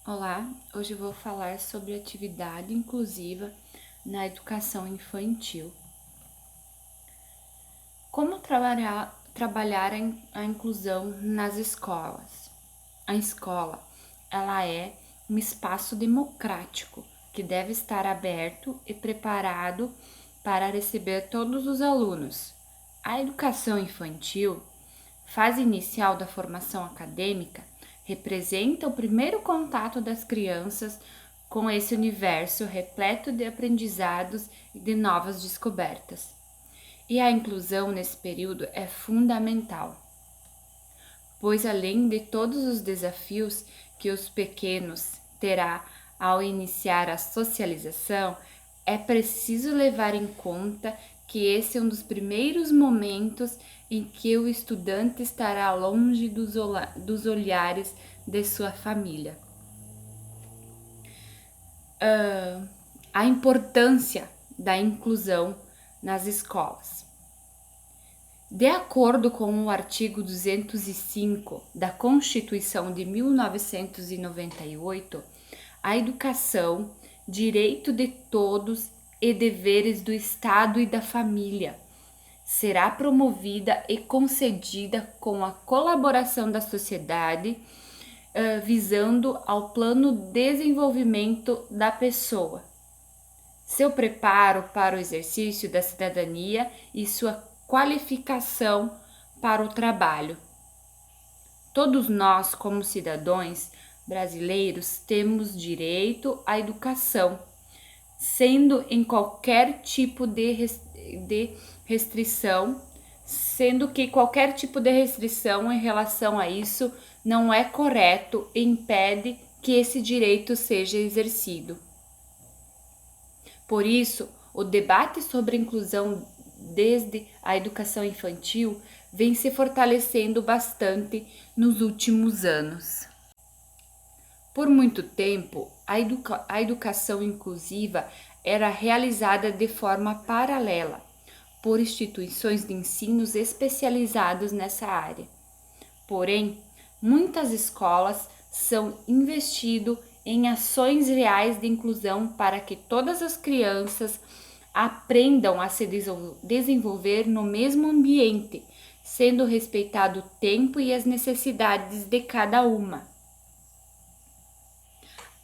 Olá, hoje eu vou falar sobre atividade inclusiva na educação infantil. Como trabalhar a inclusão nas escolas? A escola, ela é um espaço democrático que deve estar aberto e preparado para receber todos os alunos. A educação infantil, fase inicial da formação acadêmica, representa o primeiro contato das crianças com esse universo repleto de aprendizados e de novas descobertas. E a inclusão nesse período é fundamental, pois além de todos os desafios que os pequenos terá ao iniciar a socialização, é preciso levar em conta que esse é um dos primeiros momentos em que o estudante estará longe dos olhares de sua família. A importância da inclusão nas escolas. De acordo com o artigo 205 da Constituição de 1998, a educação, direito de todos e deveres do Estado e da família, será promovida e concedida com a colaboração da sociedade, visando ao pleno desenvolvimento da pessoa, seu preparo para o exercício da cidadania e sua qualificação para o trabalho. Todos nós, como cidadãos brasileiros, temos direito à educação, sendo em qualquer tipo de restrição, sendo que qualquer tipo de restrição em relação a isso não é correto e impede que esse direito seja exercido. Por isso, o debate sobre inclusão desde a educação infantil vem se fortalecendo bastante nos últimos anos. Por muito tempo, a educação inclusiva era realizada de forma paralela por instituições de ensino especializadas nessa área. Porém, muitas escolas são investindo em ações reais de inclusão para que todas as crianças aprendam a se desenvolver no mesmo ambiente, sendo respeitado o tempo e as necessidades de cada uma.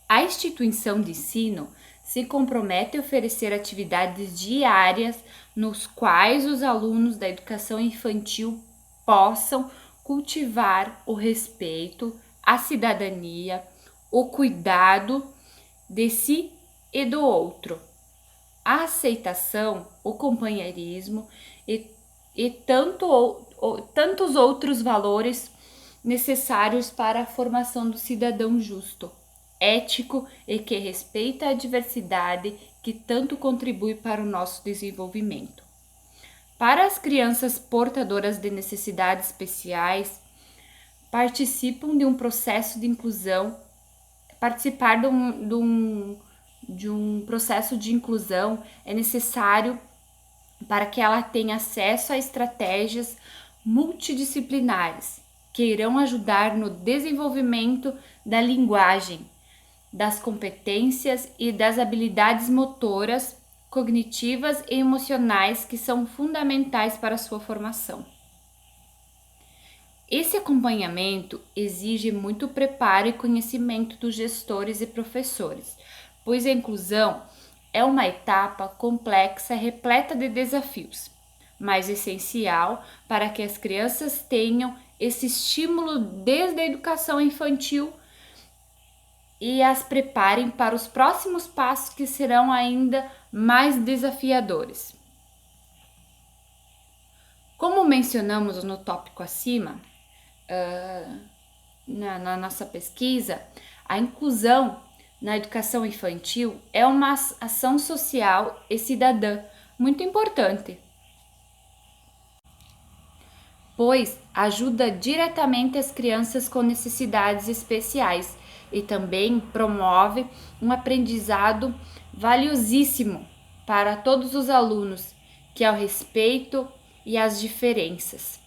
A instituição de ensino se compromete a oferecer atividades diárias nos quais os alunos da educação infantil possam cultivar o respeito, a cidadania, o cuidado de si e do outro, a aceitação, o companheirismo e tantos outros valores necessários para a formação do cidadão justo, ético e que respeita a diversidade que tanto contribui para o nosso desenvolvimento. Para as crianças portadoras de necessidades especiais, participam de um processo de inclusão, participar de um processo de inclusão é necessário para que ela tenha acesso a estratégias multidisciplinares que irão ajudar no desenvolvimento da linguagem, das competências e das habilidades motoras, cognitivas e emocionais que são fundamentais para a sua formação. Esse acompanhamento exige muito preparo e conhecimento dos gestores e professores, pois a inclusão é uma etapa complexa, repleta de desafios, mas essencial para que as crianças tenham esse estímulo desde a educação infantil e as preparem para os próximos passos que serão ainda mais desafiadores. Como mencionamos no tópico acima, na nossa pesquisa, a inclusão na educação infantil é uma ação social e cidadã muito importante, pois ajuda diretamente as crianças com necessidades especiais e também promove um aprendizado valiosíssimo para todos os alunos, que é o respeito e as diferenças.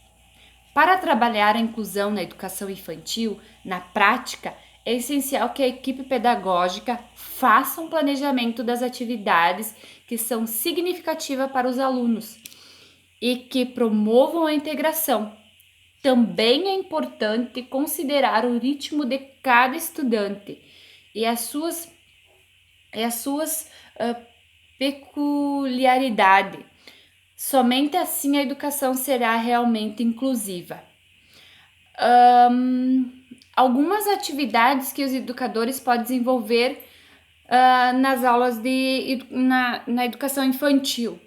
Para trabalhar a inclusão na educação infantil, na prática, é essencial que a equipe pedagógica faça um planejamento das atividades que são significativas para os alunos e que promovam a integração. Também é importante considerar o ritmo de cada estudante e as suas peculiaridades. Somente assim a educação será realmente inclusiva. Algumas atividades que os educadores podem desenvolver nas aulas na educação infantil.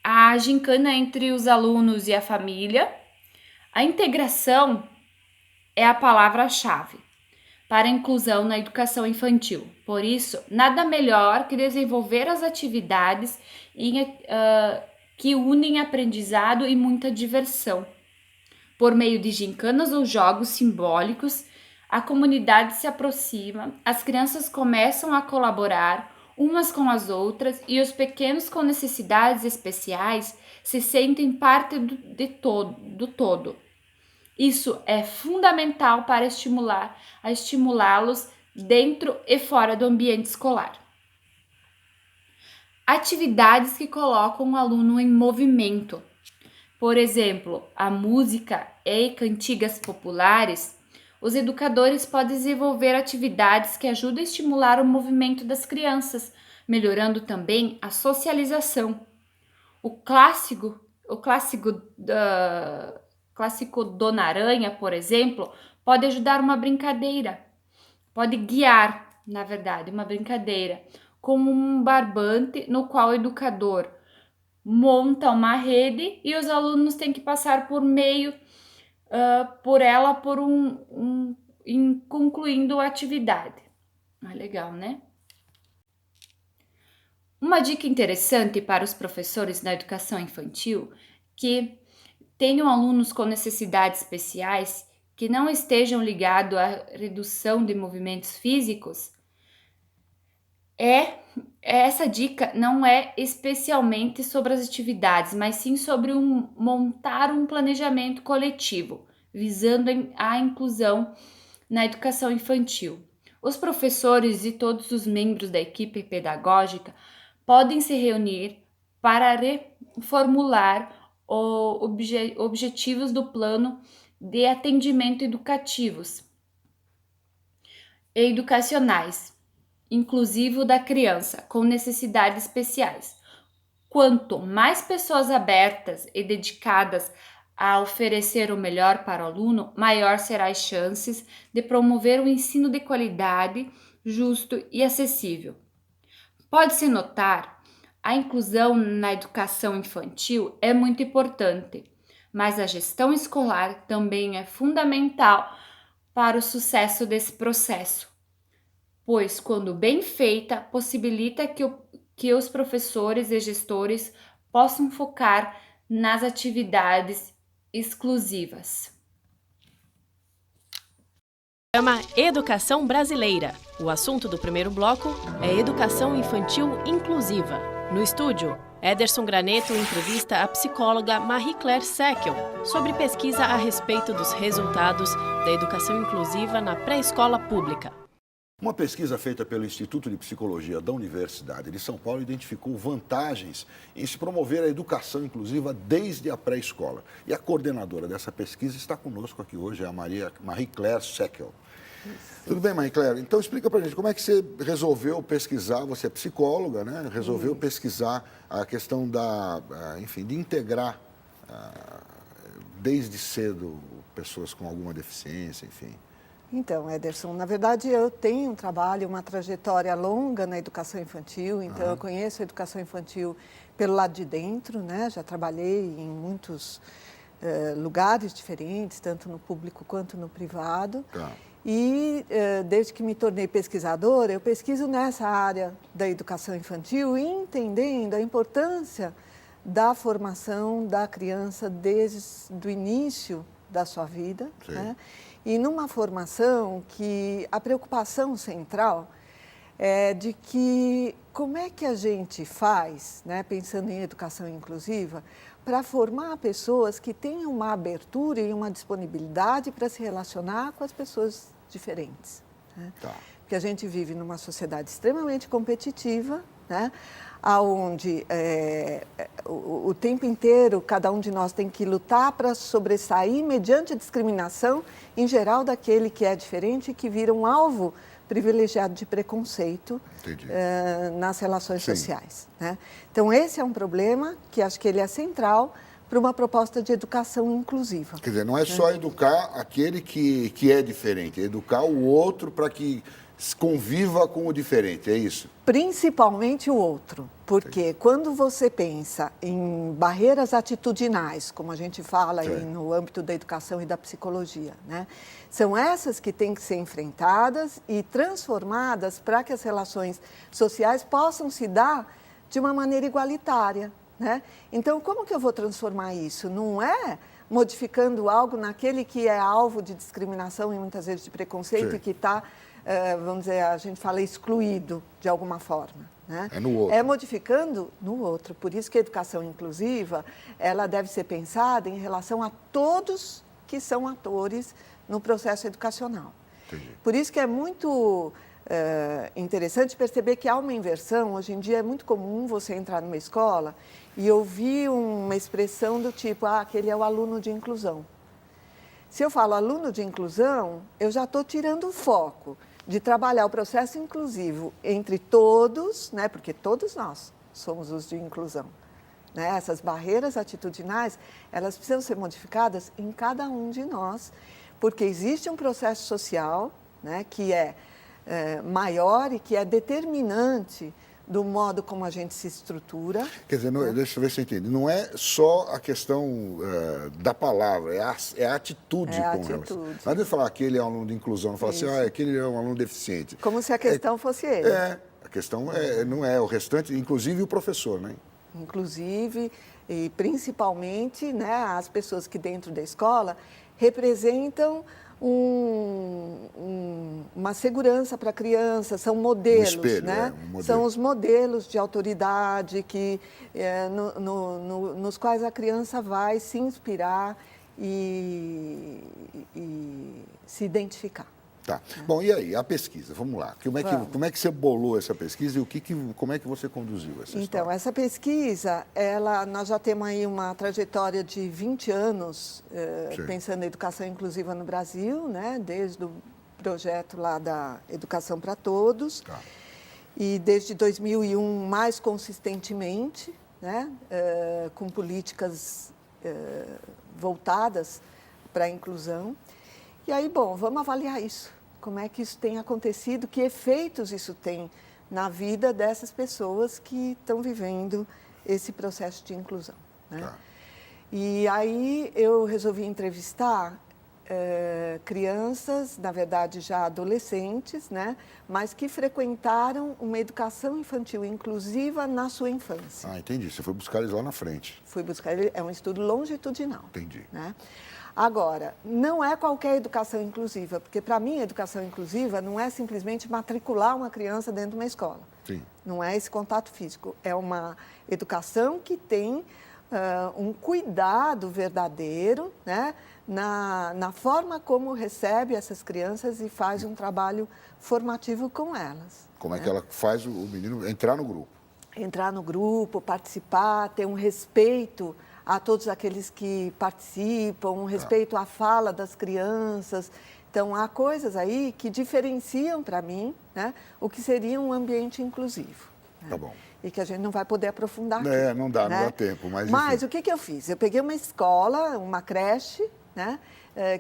A gincana entre os alunos e a família. A integração é a palavra-chave para a inclusão na educação infantil. Por isso, nada melhor que desenvolver as atividades que unem aprendizado e muita diversão. Por meio de gincanas ou jogos simbólicos, a comunidade se aproxima, as crianças começam a colaborar umas com as outras e os pequenos com necessidades especiais se sentem parte do todo. Isso é fundamental para estimulá-los dentro e fora do ambiente escolar. Atividades que colocam o aluno em movimento. Por exemplo, a música e cantigas populares. Os educadores podem desenvolver atividades que ajudam a estimular o movimento das crianças, melhorando também a socialização. O clássico Dona Aranha, por exemplo, pode ajudar uma brincadeira, pode guiar, na verdade, uma brincadeira, como um barbante no qual o educador monta uma rede e os alunos têm que passar por ela concluindo a atividade. Legal, né? Uma dica interessante para os professores na educação infantil que tenham alunos com necessidades especiais que não estejam ligados à redução de movimentos físicos, essa dica não é especialmente sobre as atividades, mas sim sobre montar um planejamento coletivo, visando a inclusão na educação infantil. Os professores e todos os membros da equipe pedagógica podem se reunir para reformular objetivos do plano de atendimento educativos e educacionais, inclusivo da criança com necessidades especiais. Quanto mais pessoas abertas e dedicadas a oferecer o melhor para o aluno, maior serão as chances de promover um ensino de qualidade, justo e acessível. Pode-se notar, a inclusão na educação infantil é muito importante, mas a gestão escolar também é fundamental para o sucesso desse processo, pois, quando bem feita, possibilita que os professores e gestores possam focar nas atividades exclusivas. Programa Educação Brasileira. O assunto do primeiro bloco é Educação Infantil Inclusiva. No estúdio, Ederson Graneto entrevista a psicóloga Marie-Claire Seckel sobre pesquisa a respeito dos resultados da educação inclusiva na pré-escola pública. Uma pesquisa feita pelo Instituto de Psicologia da Universidade de São Paulo identificou vantagens em se promover a educação inclusiva desde a pré-escola. E a coordenadora dessa pesquisa está conosco aqui hoje, é a Marie-Claire Seckel. Tudo bem, Marie-Claire? Então explica pra gente como é que você resolveu pesquisar, você é psicóloga, né? Resolveu pesquisar a questão de integrar desde cedo pessoas com alguma deficiência, enfim. Então, Ederson, na verdade eu tenho um trabalho, uma trajetória longa na educação infantil, então eu conheço a educação infantil pelo lado de dentro, né? Já trabalhei em muitos lugares diferentes, tanto no público quanto no privado. Tá. E desde que me tornei pesquisadora, eu pesquiso nessa área da educação infantil, entendendo a importância da formação da criança desde o início da sua vida, né? E numa formação que a preocupação central é de que como é que a gente faz, né, pensando em educação inclusiva, para formar pessoas que tenham uma abertura e uma disponibilidade para se relacionar com as pessoas diferentes. né? Tá. Porque a gente vive numa sociedade extremamente competitiva, né? Onde o tempo inteiro cada um de nós tem que lutar para sobressair mediante a discriminação, em geral, daquele que é diferente e que vira um alvo privilegiado de preconceito nas relações sociais, né? Então, esse é um problema que acho que ele é central para uma proposta de educação inclusiva. Quer dizer, não é só educar aquele que é diferente, é educar o outro para que conviva com o diferente, é isso? Principalmente o outro, porque quando você pensa em barreiras atitudinais, como a gente fala aí no âmbito da educação e da psicologia, né? São essas que têm que ser enfrentadas e transformadas para que as relações sociais possam se dar de uma maneira igualitária, né? Então, como que eu vou transformar isso? Não é modificando algo naquele que é alvo de discriminação e muitas vezes de preconceito e que está, vamos dizer, a gente fala excluído de alguma forma, né? É no outro. É modificando no outro. Por isso que a educação inclusiva, ela deve ser pensada em relação a todos que são atores no processo educacional. Entendi. Por isso que é muito interessante perceber que há uma inversão. Hoje em dia é muito comum você entrar numa escola e ouvir uma expressão do tipo, aquele é o aluno de inclusão. Se eu falo aluno de inclusão, eu já estou tirando o foco de trabalhar o processo inclusivo entre todos, né? Porque todos nós somos os de inclusão, né? Essas barreiras atitudinais, elas precisam ser modificadas em cada um de nós, porque existe um processo social, né, que é maior e que é determinante do modo como a gente se estrutura. Quer dizer, deixa eu ver se eu entendi. Não é só a questão da palavra, é a atitude com elas. Não adianta falar que ele é um aluno de inclusão, não falar assim, aquele é um aluno deficiente. Como se a questão fosse ele. A questão não é o restante, inclusive o professor, né? Inclusive, e principalmente, né, as pessoas que dentro da escola representam uma segurança para a criança, são modelos, espelho, né? Um modelo. São os modelos de autoridade que, nos quais a criança vai se inspirar e se identificar. Tá. Bom, e aí, a pesquisa, vamos lá. Como é que você bolou essa pesquisa e como é que você conduziu essa história? Então, essa pesquisa, nós já temos aí uma trajetória de 20 anos pensando na educação inclusiva no Brasil, né? Desde o projeto lá da Educação para Todos. Tá. E desde 2001, mais consistentemente, né? Com políticas voltadas para a inclusão. E aí, bom, vamos avaliar isso. Como é que isso tem acontecido, que efeitos isso tem na vida dessas pessoas que estão vivendo esse processo de inclusão, né? Tá. E aí eu resolvi entrevistar crianças, na verdade já adolescentes, né? Mas que frequentaram uma educação infantil inclusiva na sua infância. Ah, entendi. Você foi buscar eles lá na frente. Fui buscar, é um estudo longitudinal. Entendi. Né? Agora, não é qualquer educação inclusiva, porque para mim a educação inclusiva não é simplesmente matricular uma criança dentro de uma escola. Sim. Não é esse contato físico, é uma educação que tem um cuidado verdadeiro, né, na forma como recebe essas crianças e faz um trabalho formativo com elas. Como é que ela faz o menino entrar no grupo? Entrar no grupo, participar, ter um respeito a todos aqueles que participam, um respeito à fala das crianças. Então, há coisas aí que diferenciam para mim, né, o que seria um ambiente inclusivo. Né? Tá bom. E que a gente não vai poder aprofundar aqui. Não dá tempo. Mas o que eu fiz? Eu peguei uma escola, uma creche, né,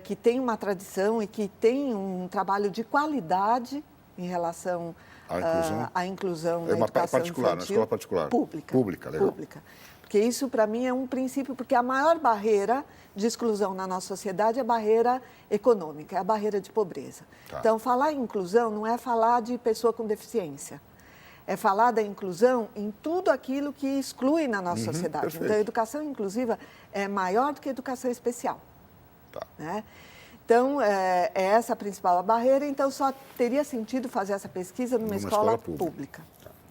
que tem uma tradição e que tem um trabalho de qualidade em relação à inclusão na educação particular, infantil. uma escola particular? Pública, legal. Pública. Porque isso, para mim, é um princípio, porque a maior barreira de exclusão na nossa sociedade é a barreira econômica, é a barreira de pobreza. Tá. Então, falar em inclusão não é falar de pessoa com deficiência, é falar da inclusão em tudo aquilo que exclui na nossa sociedade. Perfeito. Então, a educação inclusiva é maior do que a educação especial. Tá. Né? Então, é essa a principal barreira, então só teria sentido fazer essa pesquisa numa escola pública.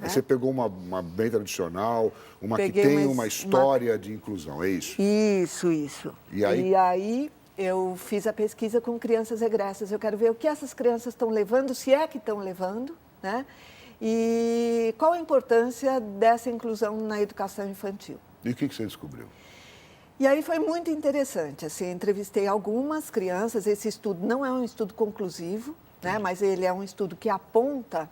Aí você pegou uma bem tradicional, que Peguei tem uma história de inclusão, é isso? Isso. E aí? E aí eu fiz a pesquisa com crianças regressas. Eu quero ver o que essas crianças estão levando, se é que estão levando, né? E qual a importância dessa inclusão na educação infantil. E o que você descobriu? E aí foi muito interessante, assim, entrevistei algumas crianças, esse estudo não é um estudo conclusivo, né, mas ele é um estudo que aponta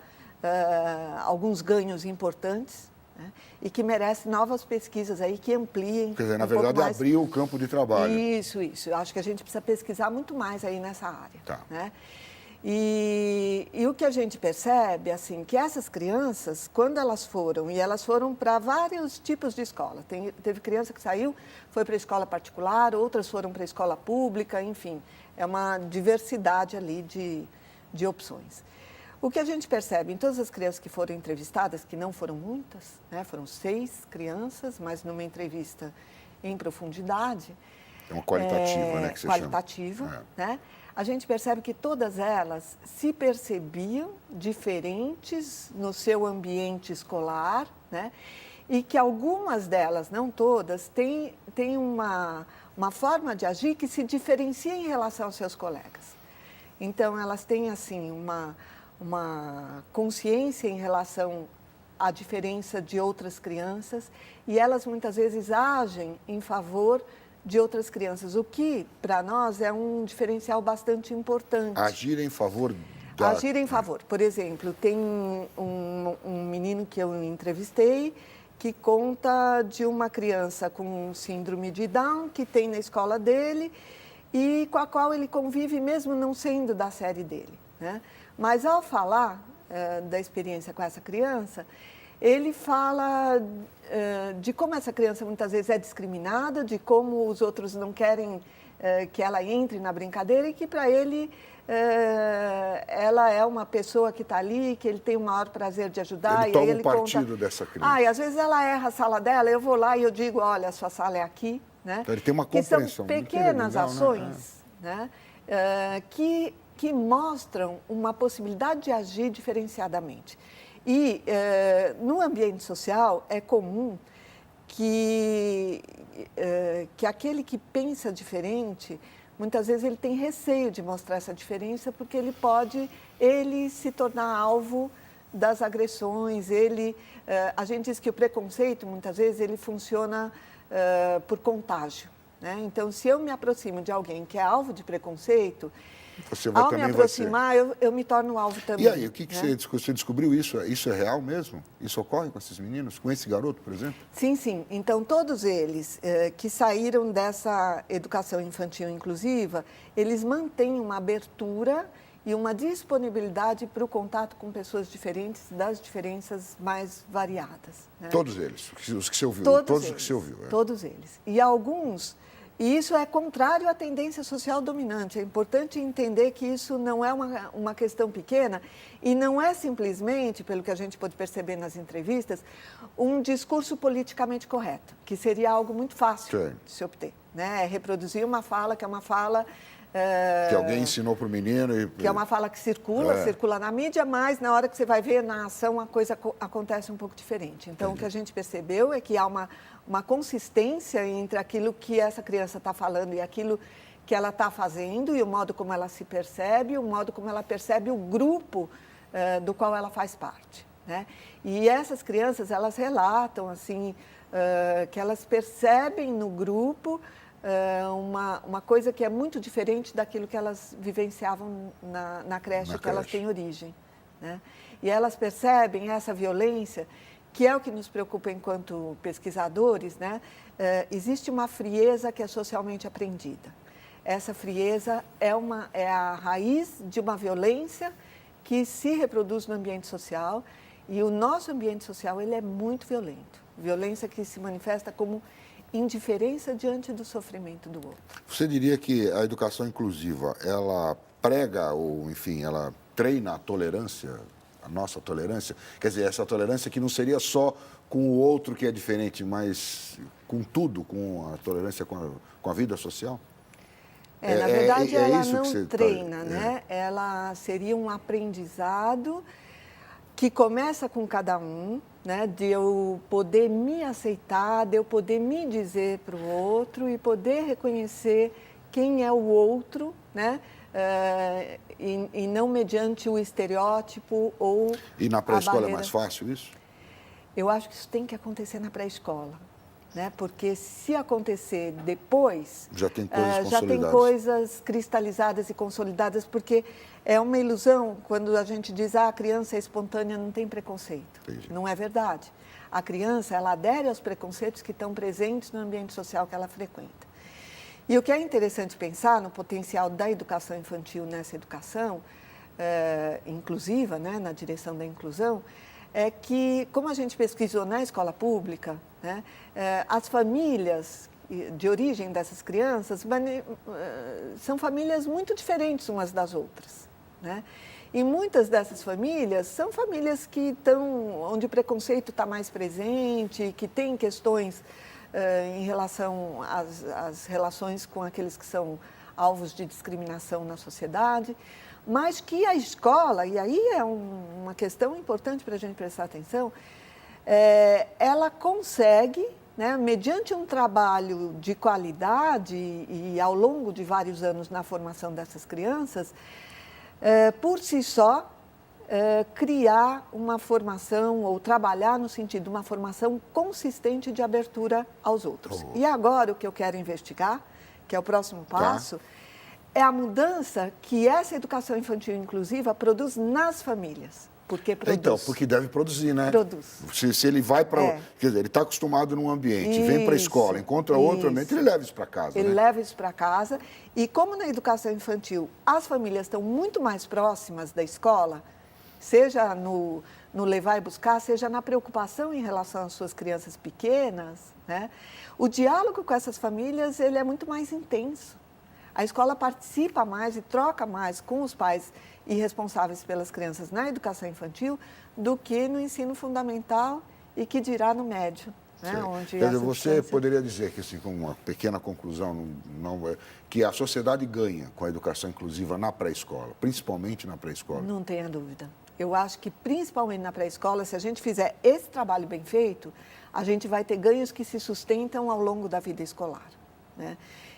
alguns ganhos importantes, né, e que merece novas pesquisas aí que ampliem. Quer dizer, na verdade, abriu o campo de trabalho. Isso. Acho que a gente precisa pesquisar muito mais aí nessa área. Tá. Né? E o que a gente percebe, assim, que essas crianças, quando elas foram para vários tipos de escola. Teve criança que saiu, foi para a escola particular, outras foram para a escola pública, enfim. É uma diversidade ali de opções. O que a gente percebe em todas as crianças que foram entrevistadas, que não foram muitas, né, foram 6 crianças, mas numa entrevista em profundidade. É uma qualitativa, né, que você qualitativa, chama. Né? A gente percebe que todas elas se percebiam diferentes no seu ambiente escolar, né? E que algumas delas, não todas, têm uma forma de agir que se diferencia em relação aos seus colegas. Então, elas têm, assim, uma consciência em relação à diferença de outras crianças e elas, muitas vezes, agem em favor de outras crianças, o que, para nós, é um diferencial bastante importante. Agir em favor Agir em favor. Por exemplo, tem um menino que eu entrevistei que conta de uma criança com síndrome de Down que tem na escola dele e com a qual ele convive mesmo não sendo da série dele, né? Mas, ao falar da experiência com essa criança, ele fala de como essa criança muitas vezes é discriminada, de como os outros não querem que ela entre na brincadeira e que para ele ela é uma pessoa que está ali, que ele tem o maior prazer de ajudar. Ele toma e aí ele partido conta, dessa criança. E às vezes ela erra a sala dela, eu vou lá e eu digo, olha, a sua sala é aqui. Né? Então, ele tem uma que compreensão. são pequenas legal, ações, né? Que mostram uma possibilidade de agir diferenciadamente. E no ambiente social é comum que aquele que pensa diferente, muitas vezes ele tem receio de mostrar essa diferença porque ele pode se tornar alvo das agressões. A gente diz que o preconceito, muitas vezes, ele funciona por contágio. Né? Então, se eu me aproximo de alguém que é alvo de preconceito, ao me aproximar, eu me torno alvo também. E aí, o que né? você descobriu isso? Isso é real mesmo? Isso ocorre com esses meninos? Com esse garoto, por exemplo? Sim. Então, todos eles que saíram dessa educação infantil inclusiva, eles mantêm uma abertura e uma disponibilidade para o contato com pessoas diferentes, das diferenças mais variadas. Né? Todos eles, os que você ouviu? Todos eles, os que você ouviu. Todos eles. E alguns... E isso é contrário à tendência social dominante. É importante entender que isso não é uma questão pequena e não é simplesmente, pelo que a gente pode perceber nas entrevistas, um discurso politicamente correto, que seria algo muito fácil de se obter. Né? É reproduzir uma fala que é uma fala... que alguém ensinou para o menino. Que é uma fala que circula na mídia, mas na hora que você vai ver na ação a coisa acontece um pouco diferente. Então, o que a gente percebeu é que há uma consistência entre aquilo que essa criança está falando e aquilo que ela está fazendo e o modo como ela se percebe, o modo como ela percebe o grupo do qual ela faz parte. Né? E essas crianças, elas relatam assim, que elas percebem no grupo uma coisa que é muito diferente daquilo que elas vivenciavam na creche que elas têm origem. Né? E elas percebem essa violência, que é o que nos preocupa enquanto pesquisadores, né? Existe uma frieza que é socialmente aprendida. Essa frieza é a raiz de uma violência que se reproduz no ambiente social e o nosso ambiente social ele é muito violento. Violência que se manifesta como indiferença diante do sofrimento do outro. Você diria que a educação inclusiva, ela prega ou, enfim, ela treina a tolerância, a nossa tolerância? Quer dizer, essa tolerância que não seria só com o outro que é diferente, mas com tudo, com a tolerância com a vida social? Na verdade, ela não treina, né? Ela seria um aprendizado que começa com cada um, né? De eu poder me aceitar, de eu poder me dizer para o outro e poder reconhecer quem é o outro, né? E não mediante o estereótipo ou E na pré-escola é barreira. mais fácil isso? Eu acho que isso tem que acontecer na pré-escola, né? Porque se acontecer depois, Já tem coisas já tem consolidadas. coisas cristalizadas e consolidadas, porque é uma ilusão quando a gente diz a criança é espontânea, não tem preconceito. Entendi. Não é verdade. A criança, ela adere aos preconceitos que estão presentes no ambiente social que ela frequenta. E o que é interessante pensar no potencial da educação infantil nessa educação inclusiva, né, na direção da inclusão, é que, como a gente pesquisou na escola pública, né, as famílias de origem dessas crianças são famílias muito diferentes umas das outras, né? E muitas dessas famílias são famílias que estão, onde o preconceito está mais presente, que tem questões em relação às relações com aqueles que são alvos de discriminação na sociedade, mas que a escola, e aí é uma questão importante para a gente prestar atenção, ela consegue, né, mediante um trabalho de qualidade e ao longo de vários anos na formação dessas crianças, por si só, criar uma formação ou trabalhar no sentido de uma formação consistente de abertura aos outros. E agora o que eu quero investigar, que é o próximo passo, é a mudança que essa educação infantil inclusiva produz nas famílias. Porque produz. Então, porque deve produzir, né? Produz. Se ele vai para... Quer dizer, ele está acostumado num ambiente, vem para a escola, encontra outro ambiente, ele leva isso para casa, Ele né? leva isso para casa. E como na educação infantil as famílias estão muito mais próximas da escola, seja no levar e buscar, seja na preocupação em relação às suas crianças pequenas, né? O diálogo com essas famílias ele é muito mais intenso. A escola participa mais e troca mais com os pais e responsáveis pelas crianças na educação infantil do que no ensino fundamental e que dirá no médio. Né? Onde Quer dizer, você poderia dizer que, assim, com uma pequena conclusão, que a sociedade ganha com a educação inclusiva na pré-escola, principalmente na pré-escola? Não tenha dúvida. Eu acho que, principalmente na pré-escola, se a gente fizer esse trabalho bem feito, a gente vai ter ganhos que se sustentam ao longo da vida escolar, né?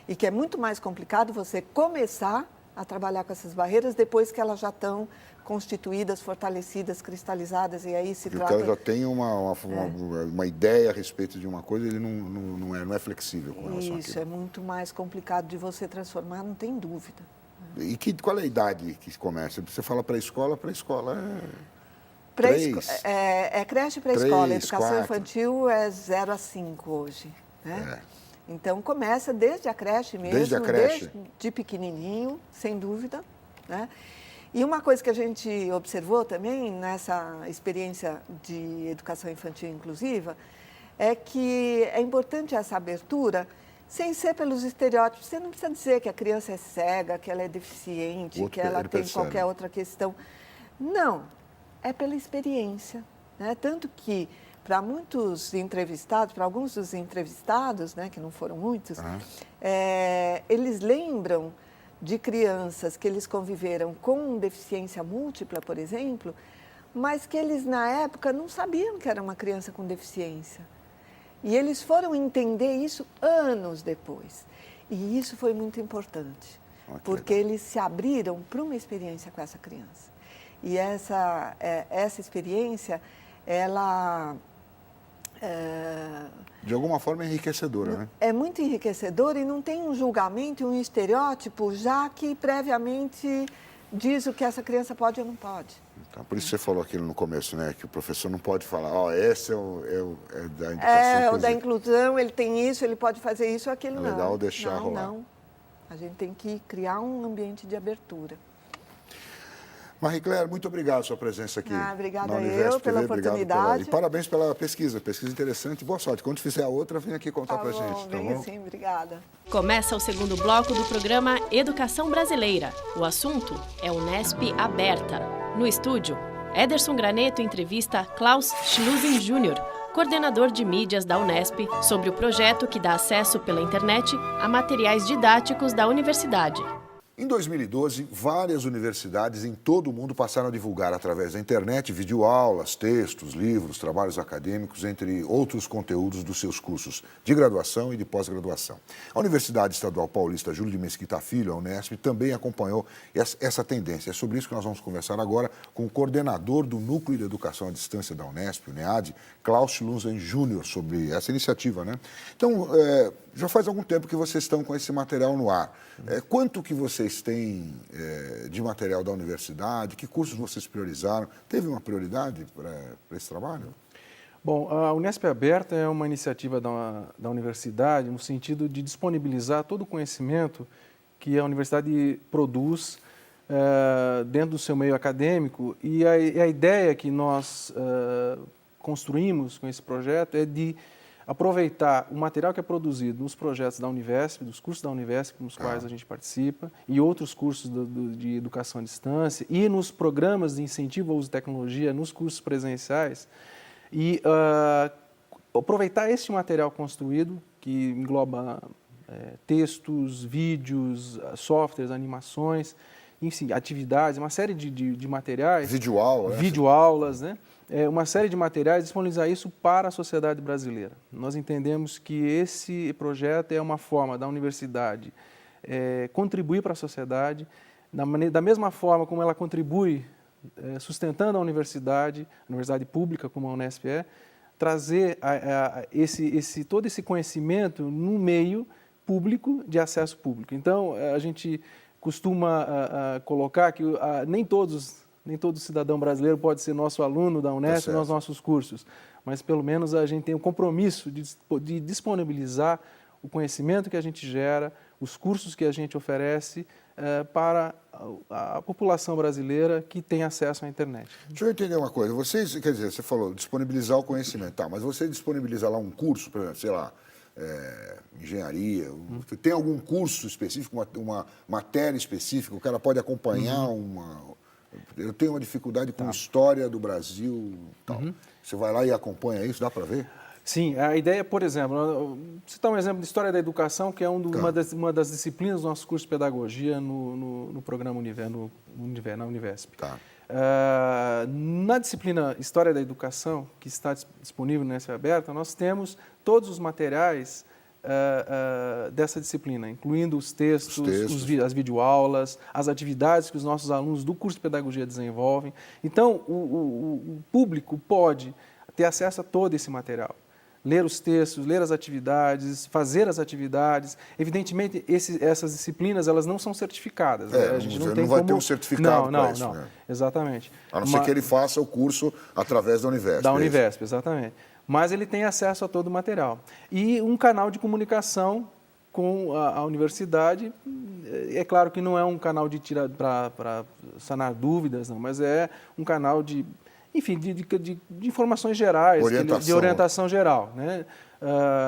E que é muito mais complicado você começar a trabalhar com essas barreiras depois que elas já estão constituídas, fortalecidas, cristalizadas, e aí se Porque trata... o cara já tem uma ideia a respeito de uma coisa, ele não é flexível com relação Isso, àquilo. é muito mais complicado de você transformar, não tem dúvida. E qual é a idade que começa? Você fala pré-escola É creche e pré-escola. A 3, educação 4. infantil é 0 a 5 hoje, né? Então, começa desde a creche mesmo, Desde a creche? desde pequenininho, sem dúvida, né? E uma coisa que a gente observou também nessa experiência de educação infantil inclusiva é que é importante essa abertura, sem ser pelos estereótipos. Você não precisa dizer que a criança é cega, que ela é deficiente, que ela tem qualquer outra questão. Não, é pela experiência, né? Tanto que, para muitos entrevistados, para alguns dos entrevistados, né, que não foram muitos, eles lembram de crianças que eles conviveram com deficiência múltipla, por exemplo, mas que eles, na época, não sabiam que era uma criança com deficiência. E eles foram entender isso anos depois. E isso foi muito importante, porque eles se abriram para uma experiência com essa criança. E essa experiência, ela... De alguma forma é enriquecedora, né? É muito enriquecedora e não tem um julgamento e um estereótipo, já que previamente diz o que essa criança pode ou não pode. Então, por isso você falou aquilo no começo, né? Que o professor não pode falar, esse é da educação o da inclusão, ele tem isso, ele pode fazer isso ou aquilo, não. É legal deixar rolar. Não. A gente tem que criar um ambiente de abertura. Marie-Claire, muito obrigado pela sua presença aqui. Obrigada na Univesp pela TV, oportunidade. E parabéns pela pesquisa interessante. Boa sorte. Quando fizer a outra, vem aqui contar pra gente, tá venha bom? sim, obrigada. Começa o segundo bloco do programa Educação Brasileira. O assunto é Unesp Aberta. No estúdio, Ederson Graneto entrevista Klaus Schlusen Jr., coordenador de mídias da Unesp, sobre o projeto que dá acesso pela internet a materiais didáticos da universidade. Em 2012, várias universidades em todo o mundo passaram a divulgar através da internet videoaulas, textos, livros, trabalhos acadêmicos, entre outros conteúdos dos seus cursos de graduação e de pós-graduação. A Universidade Estadual Paulista Júlio de Mesquita Filho, a Unesp, também acompanhou essa tendência. É sobre isso que nós vamos conversar agora com o coordenador do Núcleo de Educação à Distância da Unesp, o NEAD, Klaus Lunzen Júnior, sobre essa iniciativa, né? Então, já faz algum tempo que vocês estão com esse material no ar. Quanto que vocês têm de material da universidade? Que cursos vocês priorizaram? Teve uma prioridade para esse trabalho? Bom, a Unesp Aberta é uma iniciativa da universidade no sentido de disponibilizar todo o conhecimento que a universidade produz dentro do seu meio acadêmico, e a ideia que nós construímos com esse projeto é de aproveitar o material que é produzido nos projetos da Univesp, dos cursos da Univesp nos quais a gente participa, e outros cursos de educação à distância, e nos programas de incentivo ao uso de tecnologia nos cursos presenciais, e aproveitar este material construído, que engloba textos, vídeos, softwares, animações, enfim, atividades, uma série de materiais. Videoaulas, né? Uma série de materiais, disponibilizar isso para a sociedade brasileira. Nós entendemos que esse projeto é uma forma da universidade contribuir para a sociedade, da mesma forma como ela contribui sustentando a universidade pública, como a Unesp trazer todo esse conhecimento no meio público, de acesso público. Então, a gente costuma colocar que nem todo cidadão brasileiro pode ser nosso aluno da Unesp nos nossos cursos, mas pelo menos a gente tem o compromisso de disponibilizar o conhecimento que a gente gera, os cursos que a gente oferece para a população brasileira que tem acesso à internet. Deixa eu entender uma coisa. Vocês, quer dizer, você falou disponibilizar o conhecimento, tá, mas você disponibiliza lá um curso, por exemplo, sei lá, engenharia, tem algum curso específico, uma matéria específica, o cara pode acompanhar Eu tenho uma dificuldade com história do Brasil, tal. Você vai lá e acompanha isso, dá para ver? Sim, a ideia, por exemplo, vou citar um exemplo de História da Educação, que é uma das disciplinas do nosso curso de Pedagogia no programa na Univesp. Tá. Na disciplina História da Educação, que está disponível na Unesp Aberta, nós temos todos os materiais dessa disciplina, incluindo os textos. As videoaulas, as atividades que os nossos alunos do curso de Pedagogia desenvolvem. Então, o público pode ter acesso a todo esse material. Ler os textos, ler as atividades, fazer as atividades. Evidentemente, essas disciplinas elas não são certificadas. A gente não vai ter um certificado para isso. Né? Exatamente. A não ser que ele faça o curso através da Univesp. Da Univesp, exatamente. Mas ele tem acesso a todo o material. E um canal de comunicação com a universidade. É claro que não é um canal para sanar dúvidas, não, mas é um canal de informações gerais, de orientação geral, né?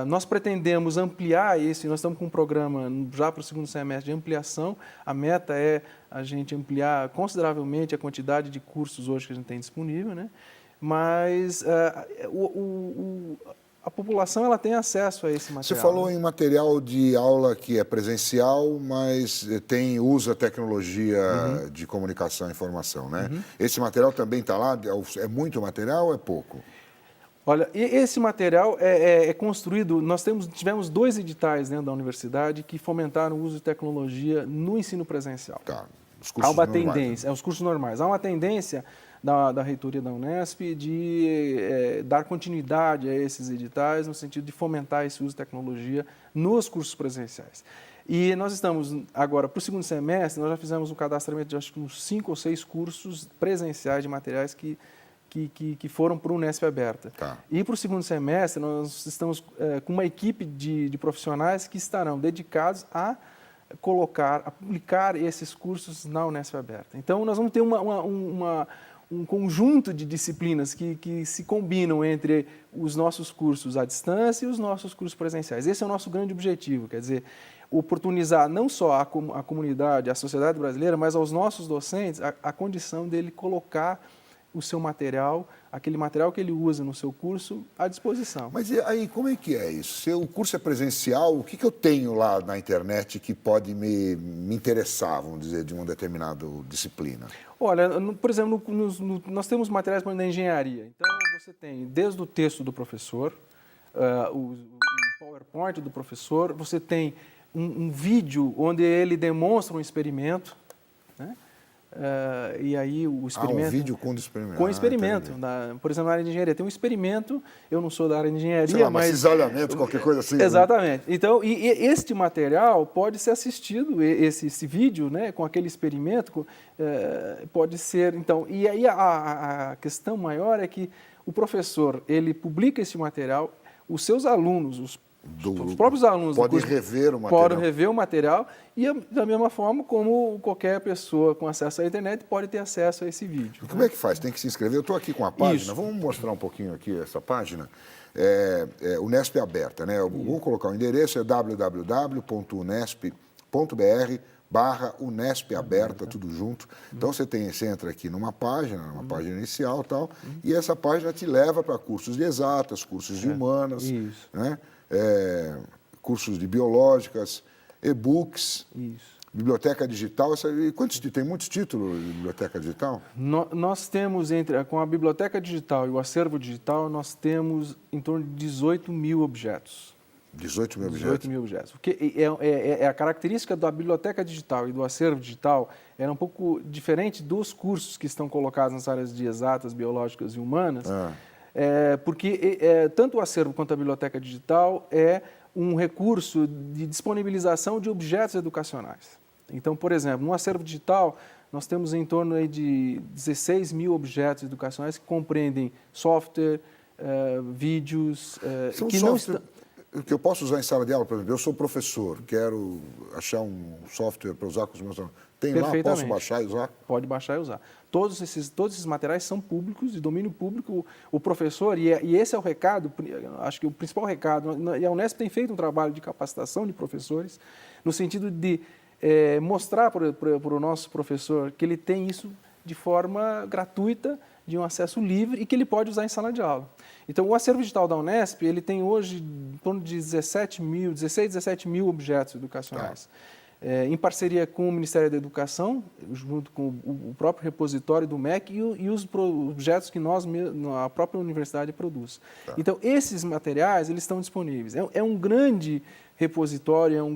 Nós pretendemos ampliar nós estamos com um programa já para o segundo semestre de ampliação. A meta é a gente ampliar consideravelmente a quantidade de cursos hoje que a gente tem disponível, né? Mas a população ela tem acesso a esse material. Você falou em material de aula que é presencial, mas usa a tecnologia de comunicação e informação, né? Esse material também está lá? É muito material ou é pouco? Olha, esse material é construído. Nós tivemos 2 editais dentro da universidade que fomentaram o uso de tecnologia no ensino presencial. Tá. Os cursos normais. Tendência, os cursos normais. Há uma tendência da reitoria da Unesp de dar continuidade a esses editais no sentido de fomentar esse uso de tecnologia nos cursos presenciais. E nós estamos agora, para o segundo semestre, nós já fizemos um cadastramento de acho que uns 5 ou 6 cursos presenciais de materiais que foram para o Unesp Aberta. Tá. E para o segundo semestre, nós estamos com uma equipe de profissionais que estarão dedicados a publicar esses cursos na Unesp Aberta. Então, nós vamos ter um conjunto de disciplinas que se combinam entre os nossos cursos à distância e os nossos cursos presenciais. Esse é o nosso grande objetivo, quer dizer, oportunizar não só a comunidade, a sociedade brasileira, mas aos nossos docentes a condição dele colocar o seu material, aquele material que ele usa no seu curso, à disposição. Mas e aí, como é que é isso? Se o curso é presencial, o que eu tenho lá na internet que pode me interessar, vamos dizer, de uma determinada disciplina? Olha, por exemplo, nós temos materiais na engenharia. Então, você tem desde o texto do professor, o PowerPoint do professor, você tem um vídeo onde ele demonstra um experimento, né? E aí o experimento... um vídeo com experimento. Com experimento. Por exemplo, na área de engenharia tem um experimento, eu não sou da área de engenharia, sei lá, mas... cisalhamento, qualquer coisa assim. Exatamente. Né? Então, e este material pode ser assistido, esse vídeo, né, com aquele experimento, pode ser... Então, e aí a questão maior é que o professor, ele publica esse material, os seus alunos, os próprios alunos podem rever o material. Podem rever o material e, da mesma forma como qualquer pessoa com acesso à internet pode ter acesso a esse vídeo. E como é que faz? Tem que se inscrever? Eu estou aqui com a página, Isso. Vamos mostrar um pouquinho aqui essa página. Unesp Aberta, né? Eu vou colocar o endereço, é www.unesp.br/Unesp Aberta, tudo junto. Então você entra aqui numa página inicial e tal, e essa página te leva para cursos de exatas, cursos de humanas, né? Cursos de biológicas, e-books, biblioteca digital. Tem muitos títulos de biblioteca digital? Nós temos, com a biblioteca digital e o acervo digital, nós temos em torno de 18 mil objetos. 18 mil objetos? 18 mil objetos. Porque a característica da biblioteca digital e do acervo digital era um pouco diferente dos cursos que estão colocados nas áreas de exatas, biológicas e humanas, porque tanto o acervo quanto a biblioteca digital é um recurso de disponibilização de objetos educacionais. Então, por exemplo, no acervo digital, nós temos em torno aí de 16 mil objetos educacionais que compreendem software, vídeos... que software que eu posso usar em sala de aula, por exemplo, eu sou professor, quero achar um software para usar com os meus alunos. Tem lá, posso baixar e usar? Pode baixar e usar. Todos esses materiais são públicos, de domínio público. O professor, e esse é o recado, acho que o principal recado, e a Unesp tem feito um trabalho de capacitação de professores, no sentido de mostrar para o nosso professor que ele tem isso de forma gratuita, de um acesso livre e que ele pode usar em sala de aula. Então, o acervo digital da Unesp, ele tem hoje em torno de 16, 17 mil objetos educacionais. Em parceria com o Ministério da Educação, junto com o próprio repositório do MEC e os objetos que a própria universidade produz. Então, esses materiais, eles estão disponíveis. É um grande repositório, um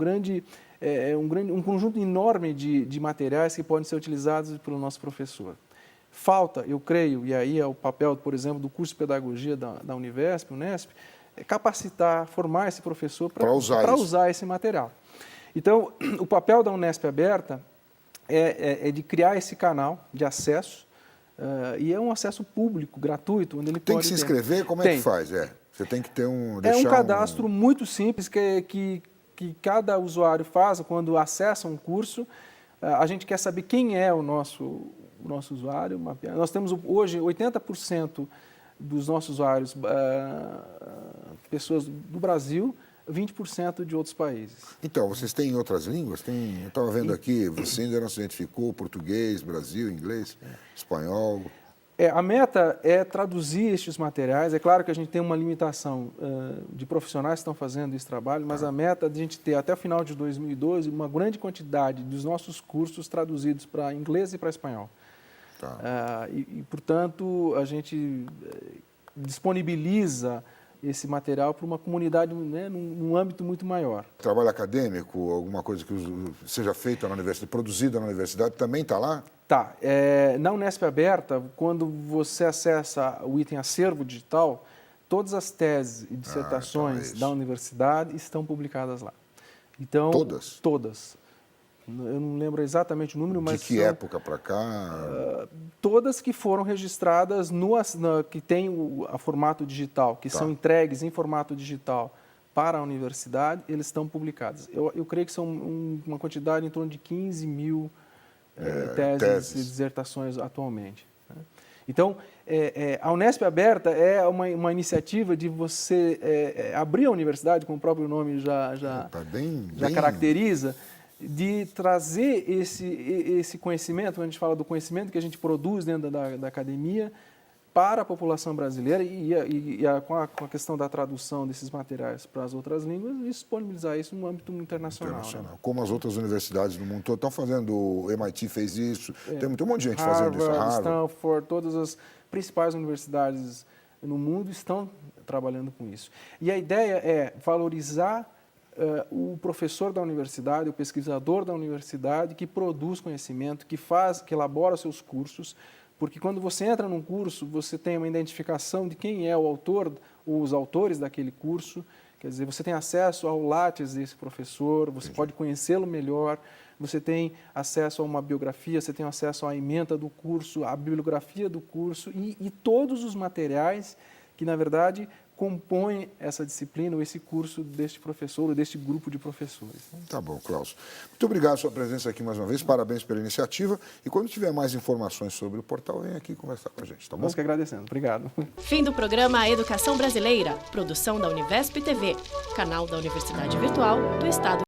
conjunto enorme de materiais que podem ser utilizados pelo nosso professor. Falta, eu creio, e aí é o papel, por exemplo, do curso de pedagogia da Unesp, é capacitar, formar esse professor para usar esse material. Então, o papel da Unesp Aberta é de criar esse canal de acesso, e é um acesso público, gratuito, onde ele tem pode que se inscrever? Como é que faz? Você tem que ter um cadastro muito simples que cada usuário faz quando acessa um curso. A gente quer saber quem é o nosso usuário. Nós temos hoje 80% dos nossos usuários, pessoas do Brasil, 20% de outros países. Então, vocês têm outras línguas? Eu estava vendo aqui, você ainda não se identificou, português, Brasil, inglês, espanhol... A meta é traduzir estes materiais. É claro que a gente tem uma limitação de profissionais que estão fazendo esse trabalho, mas a meta é de a gente ter, até o final de 2012, uma grande quantidade dos nossos cursos traduzidos para inglês e para espanhol. Portanto, a gente disponibiliza esse material para uma comunidade, né, num âmbito muito maior. Trabalho acadêmico, alguma coisa que seja feita na universidade, produzida na universidade, também está lá? Tá. Na Unesp Aberta, quando você acessa o item acervo digital, todas as teses e dissertações da universidade estão publicadas lá. Então, todas? Todas. Eu não lembro exatamente o número, mas... De que época para cá? Todas que foram registradas, que tem o formato digital, que são entregues em formato digital para a universidade, eles estão publicados. Eu creio que são uma quantidade em torno de 15 mil teses e dissertações atualmente. Né? Então, a Unesp Aberta é uma iniciativa de você abrir a universidade, como o próprio nome já caracteriza, de trazer esse conhecimento, quando a gente fala do conhecimento que a gente produz dentro da academia, para a população brasileira com a questão da tradução desses materiais para as outras línguas e disponibilizar isso no âmbito internacional. Né? Como as outras universidades do mundo todo estão fazendo, o MIT fez isso, tem um monte de gente Harvard, fazendo isso. Harvard, Stanford, todas as principais universidades no mundo estão trabalhando com isso. E a ideia é valorizar o professor da universidade, o pesquisador da universidade que produz conhecimento, que elabora seus cursos, porque quando você entra num curso, você tem uma identificação de quem é o autor, os autores daquele curso, quer dizer, você tem acesso ao látis desse professor, você pode conhecê-lo melhor, você tem acesso a uma biografia, você tem acesso à ementa do curso, à bibliografia do curso e todos os materiais que, na verdade, compõem essa disciplina ou esse curso deste professor ou deste grupo de professores. Tá bom, Klaus. Muito obrigado pela sua presença aqui mais uma vez, parabéns pela iniciativa e quando tiver mais informações sobre o portal, vem aqui conversar com a gente, tá bom? Nós que agradecemos. Obrigado. Fim do programa Educação Brasileira, produção da Univesp TV, canal da Universidade Virtual do Estado